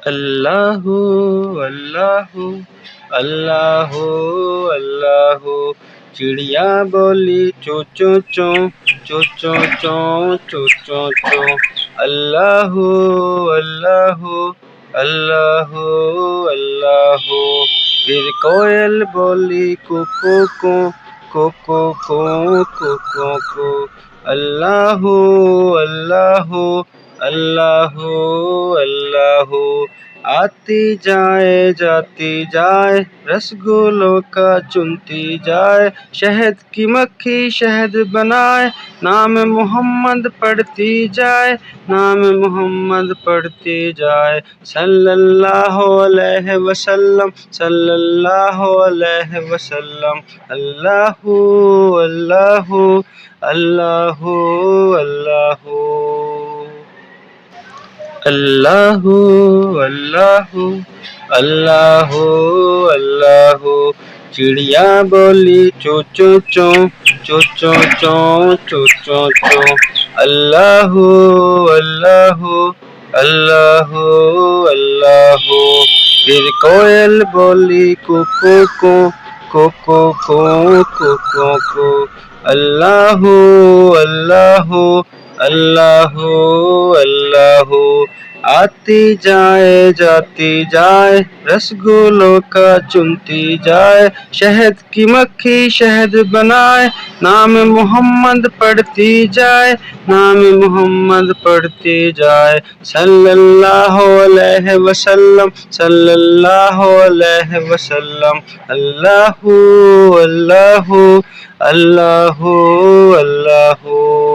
अल्लाहु अल्लाहु अल्लाहु अल्लाहु। चिड़िया बोली चों चों चों, चों चों चों, चों चों चों। अल्लाहु अल्लाहु अल्लाहु अल्लाहु। फिर कोयल बोली कुकू को, कुकू को, कुकू को। अल्लाहु अल्लाहु अल्लाहु अल्लाहु। आती जाए जाती जाए, रसगुल्लों का चुनती जाए। शहद की मक्खी शहद बनाए, नाम मोहम्मद पढ़ती जाए, नाम मोहम्मद पढ़ती जाए। सल्लल्लाहु अलैहि वसल्लम, सल्लल्लाहु अलैहि वसल्लम। अल्लाहु अल्लाहु अल्लाहु अल्लाहु। अल्लाहु अल्लाहु अल्लाहु अल्लाहु। चिड़िया बोली चों चों चों, चों चों चों, चों चों चों। अल्लाहु अल्लाहु अल्लाहु अल्लाहु। फिर कोयल बोली कुकू को, कुकू को, कुकू को। अल्लाहु अल्लाहु अल्लाहु अल्लाहु। आती जाए जाती जाए, रसगुल्लों का चुनती जाए। शहद की मक्खी शहद बनाए, नाम मोहम्मद पढ़ती जाए, नाम मोहम्मद पढ़ती जाए। सल्लल्लाहु अलैहि वसल्लम, सल्लल्लाहु अलैहि वसल्लम। अल्लाहु अल्लाहु अल्लाहु अल्लाहु।